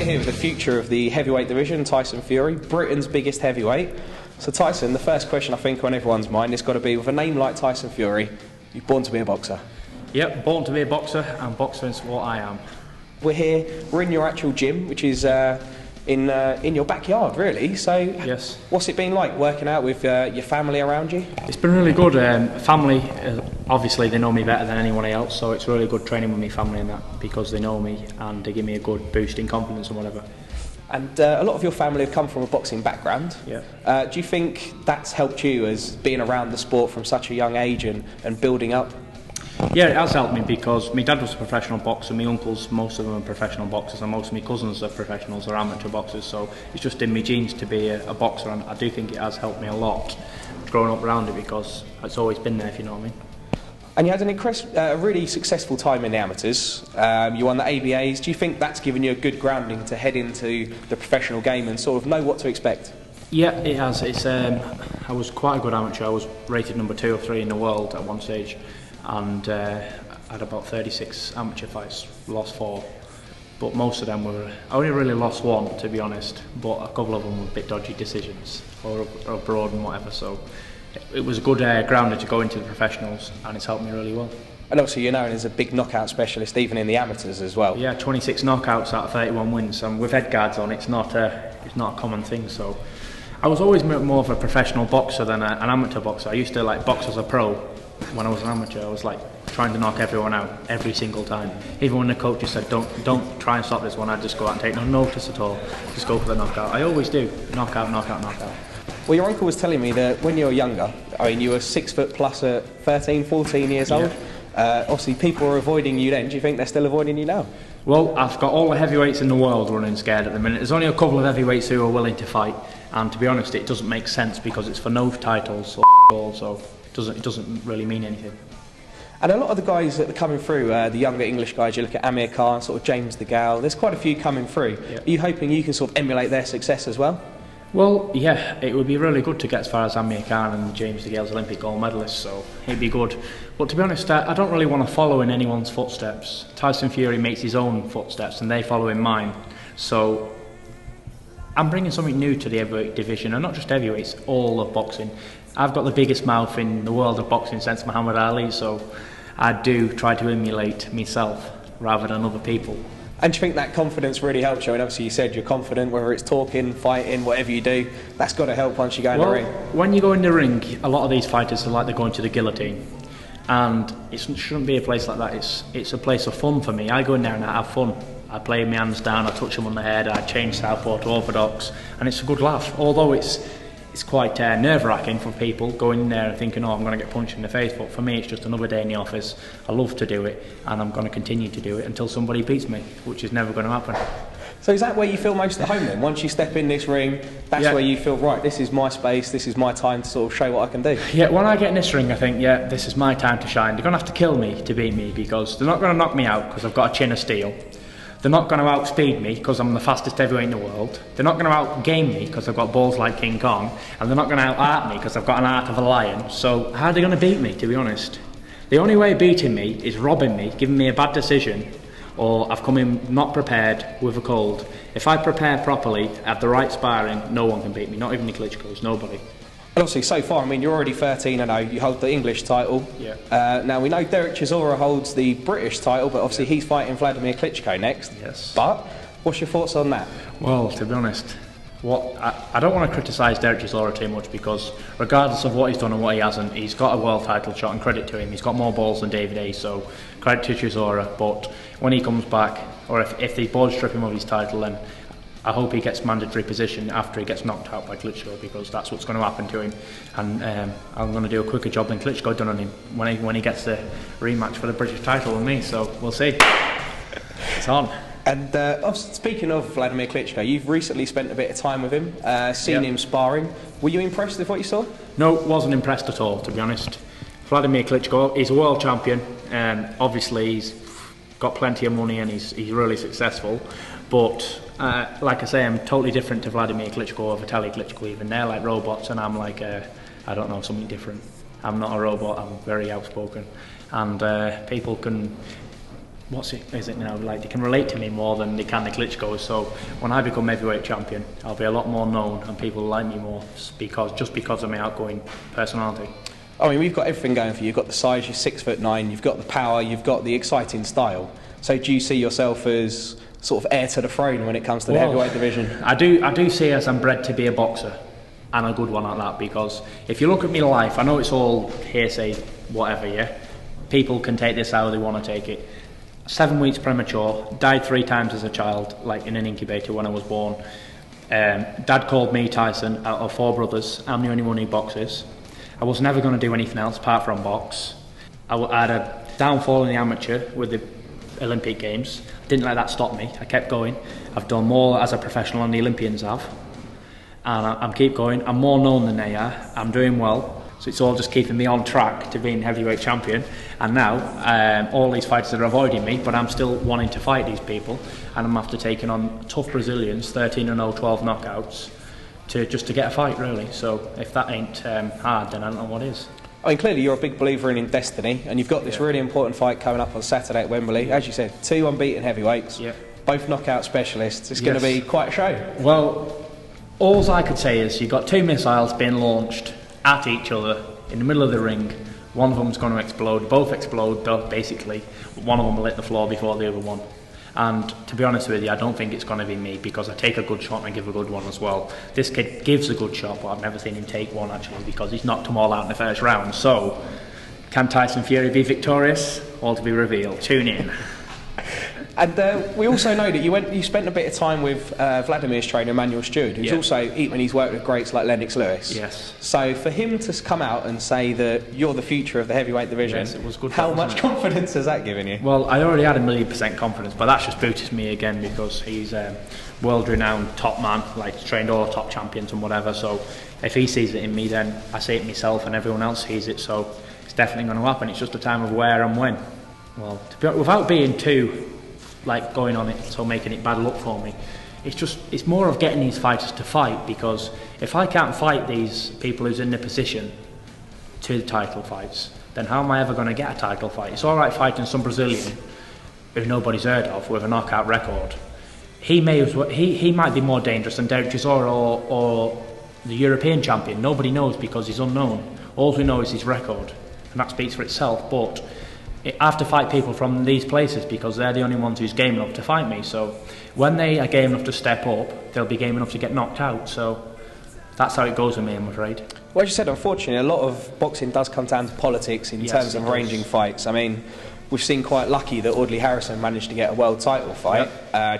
we're here with the future of the heavyweight division, Tyson Fury, Britain's biggest heavyweight. So Tyson, the first question I think on everyone's mind has got to be, with a name like Tyson Fury, you're born to be a boxer. Yep, born to be a boxer, and boxing is what I am. We're in your actual gym, which is in your backyard, really. So yes. What's it been like working out with your family around you? It's been really good. Family, obviously they know me better than anyone else, so it's really good training with my family and that, because they know me and they give me a good boost in confidence and whatever. And a lot of your family have come from a boxing background. Yeah. Do you think that's helped you as being around the sport from such a young age and building up? Yeah, it has helped me, because my dad was a professional boxer, my uncles, most of them are professional boxers, and most of my cousins are professionals or amateur boxers, so it's just in my genes to be a boxer, and I do think it has helped me a lot growing up around it, because it's always been there, if you know what I mean. And you had a really successful time in the amateurs. You won the ABAs. Do you think that's given you a good grounding to head into the professional game and sort of know what to expect? Yeah, it has. I was quite a good amateur. I was rated number 2 or 3 in the world at one stage, and I had about 36 amateur fights, lost 4. But most of them I only really lost 1, to be honest, but a couple of them were a bit dodgy decisions, or abroad and whatever, so it was a good grounder to go into the professionals, and it's helped me really well. And also you're known as a big knockout specialist, even in the amateurs as well. Yeah, 26 knockouts out of 31 wins, and with head guards on, it's not a common thing, so I was always more of a professional boxer than an amateur boxer. I used to box as a pro. When I was an amateur, I was trying to knock everyone out every single time. Even when the coaches said, don't try and stop this one, I'd just go out and take no notice at all. Just go for the knockout. I always do. Knockout, knockout, knockout. Well, your uncle was telling me that when you were younger, I mean, you were 6 foot plus at 13, 14 years old. Obviously, people were avoiding you then. Do you think they're still avoiding you now? Well, I've got all the heavyweights in the world running scared at the minute. There's only a couple of heavyweights who are willing to fight, and to be honest, it doesn't make sense, because it's for no titles or all, so it doesn't really mean anything. And a lot of the guys that are coming through, the younger English guys, you look at Amir Khan, sort of James the Gal, there's quite a few coming through. Yep. Are you hoping you can sort of emulate their success as well? Well, yeah, it would be really good to get as far as Amir Khan and James the Gale's Olympic gold medalists, so it'd be good. But to be honest, I don't really want to follow in anyone's footsteps. Tyson Fury makes his own footsteps and they follow in mine. So I'm bringing something new to the heavyweight division, and not just heavyweights, all of boxing. I've got the biggest mouth in the world of boxing since Muhammad Ali, so I do try to emulate myself rather than other people. And do you think that confidence really helps you? And obviously you said you're confident, whether it's talking, fighting, whatever you do, that's got to help once you go in the ring. When you go in the ring, a lot of these fighters are like they're going to the guillotine. And it shouldn't be a place like that. It's a place of fun for me. I go in there and I have fun. I play my hands down, I touch them on the head, I change southpaw to orthodox, and it's a good laugh. Although it's quite nerve-wracking for people going in there and thinking, oh, I'm going to get punched in the face, but for me it's just another day in the office. I love to do it, and I'm going to continue to do it until somebody beats me, which is never going to happen. So is that where you feel most at home then? Once you step in this ring, that's where you feel, right, this is my space, this is my time to sort of show what I can do? Yeah, when I get in this ring, I think, yeah, this is my time to shine. They're going to have to kill me to beat me, because they're not going to knock me out because I've got a chin of steel. They're not going to outspeed me because I'm the fastest heavyweight in the world. They're not going to outgame me because I've got balls like King Kong. And they're not going to out-art me because I've got an art of a lion. So how are they going to beat me, to be honest? The only way of beating me is robbing me, giving me a bad decision, or I've come in not prepared with a cold. If I prepare properly, have the right sparring, no one can beat me, not even the Klitschko's, nobody. And obviously, so far, I mean, you're already 13-0, you hold the English title. Yeah. Now, we know Derek Chisora holds the British title, but obviously he's fighting Vladimir Klitschko next. Yes. But, what's your thoughts on that? Well, to be honest, I don't want to criticise Derek Chisora too much, because regardless of what he's done and what he hasn't, he's got a world title shot, and credit to him. He's got more balls than David Haye, so credit to Chisora. But when he comes back, or if the board strip him of his title, then I hope he gets mandatory position after he gets knocked out by Klitschko, because that's what's going to happen to him. And I'm going to do a quicker job than Klitschko done on him when he gets the rematch for the British title with me. So we'll see. It's on. And speaking of Vladimir Klitschko, you've recently spent a bit of time with him, seen him sparring. Were you impressed with what you saw? No, wasn't impressed at all, to be honest. Vladimir Klitschko, he's a world champion. Obviously, he's got plenty of money and he's really successful. But like I say, I'm totally different to Vladimir Klitschko or Vitaly Klitschko even. They're like robots and I'm like, I don't know, something different. I'm not a robot, I'm very outspoken. And people can is it now? Like, they can relate to me more than they can the Klitschko's. So when I become heavyweight champion, I'll be a lot more known and people will like me more because of my outgoing personality. I mean, we've got everything going for you. You've got the size, you're 6'9", you've got the power, you've got the exciting style. So do you see yourself as sort of heir to the throne when it comes to the heavyweight division? I do see as I'm bred to be a boxer, and a good one at that, because if you look at my life, I know it's all hearsay, whatever, yeah? People can take this how they want to take it. 7 weeks premature, died 3 times as a child, like in an incubator when I was born. Dad called me Tyson out of 4 brothers. I'm the only one who boxes. I was never going to do anything else apart from box. I had a downfall in the amateur with the Olympic Games. Didn't let that stop me. I kept going. I've done more as a professional than the Olympians have. And I'm keep going. I'm more known than they are. I'm doing well. So it's all just keeping me on track to being heavyweight champion. And now, all these fighters are avoiding me, but I'm still wanting to fight these people. And I'm after taking on tough Brazilians, 13-0, 12 knockouts, just to get a fight, really. So if that ain't hard, then I don't know what is. I mean, clearly you're a big believer in destiny, and you've got this really important fight coming up on Saturday at Wembley. As you said, 2 unbeaten heavyweights, both knockout specialists. It's going to be quite a show. Well, all I could say is you've got 2 missiles being launched at each other in the middle of the ring. One of them's going to explode. Both explode, basically. One of them will hit the floor before the other one. And to be honest with you, I don't think it's going to be me, because I take a good shot and I give a good one as well. This kid gives a good shot, but I've never seen him take one, actually, because he's knocked them all out in the first round. So, can Tyson Fury be victorious? All to be revealed. Tune in. And we also know that you spent a bit of time with Vladimir's trainer, Emmanuel Stewart, who's also, when he's worked with greats like Lennox Lewis. Yes. So for him to come out and say that you're the future of the heavyweight division, it was good. How much confidence has that given you? Well, I already had 1,000,000% confidence, but that's just boosted me again, because he's a world-renowned top man, like trained all the top champions and whatever. So if he sees it in me, then I see it myself, and everyone else sees it. So it's definitely going to happen. It's just a time of where and when. Well, without being too going on it, so making it bad luck for me, it's more of getting these fighters to fight, because if I can't fight these people who's in the position to the title fights, then how am I ever going to get a title fight? It's alright fighting some Brazilian who nobody's heard of with a knockout record. He might be more dangerous than Derek Chisora or the European champion. Nobody knows, because he's unknown. All we know is his record, and that speaks for itself. But I have to fight people from these places, because they're the only ones who's game enough to fight me. So when they are game enough to step up, they'll be game enough to get knocked out. So that's how it goes with me, I'm afraid. Well, as you said, unfortunately, a lot of boxing does come down to politics in terms of arranging fights. I mean, we've seen quite lucky that Audley Harrison managed to get a world title fight.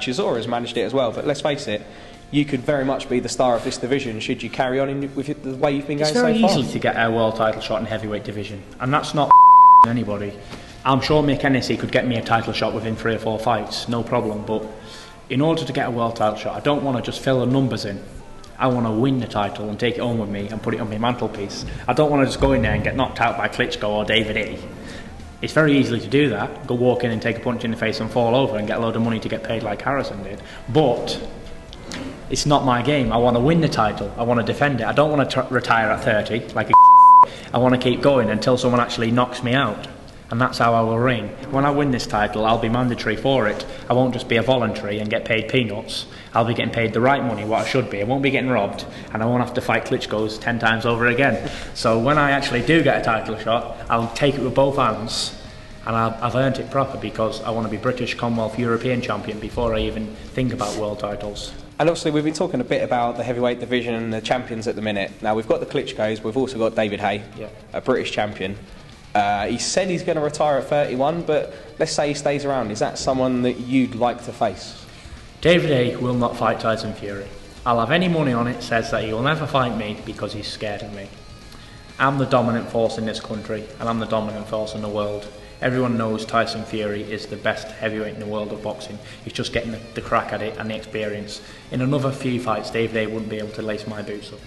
Chisora's managed it as well. But let's face it, you could very much be the star of this division should you carry on with the way you've been going so far. It's very easy to get a world title shot in heavyweight division, and that's not anybody. I'm sure Mick Hennessy could get me a title shot within 3 or 4 fights, no problem. But in order to get a world title shot, I don't want to just fill the numbers in. I want to win the title and take it home with me and put it on my mantelpiece. I don't want to just go in there and get knocked out by Klitschko or David Haye. It's very easy to do that. Go walk in and take a punch in the face and fall over and get a load of money to get paid like Harrison did. But it's not my game. I want to win the title. I want to defend it. I don't want to retire at 30 like a I want to keep going until someone actually knocks me out. And that's how I will reign. When I win this title, I'll be mandatory for it. I won't just be a voluntary and get paid peanuts. I'll be getting paid the right money, what I should be. I won't be getting robbed, and I won't have to fight Klitschko's 10 times over again. So when I actually do get a title shot, I'll take it with both hands, and I've earned it proper, because I want to be British, Commonwealth, European champion before I even think about world titles. And obviously we've been talking a bit about the heavyweight division and the champions at the minute. Now we've got the Klitschko's, we've also got David Haye, a British champion. He said he's going to retire at 31, but let's say he stays around. Is that someone that you'd like to face? David Haye will not fight Tyson Fury. I'll have any money on it says that he will never fight me because he's scared of me. I'm the dominant force in this country, and I'm the dominant force in the world. Everyone knows Tyson Fury is the best heavyweight in the world of boxing. He's just getting the crack at it and the experience. In another few fights, David Haye wouldn't be able to lace my boots up.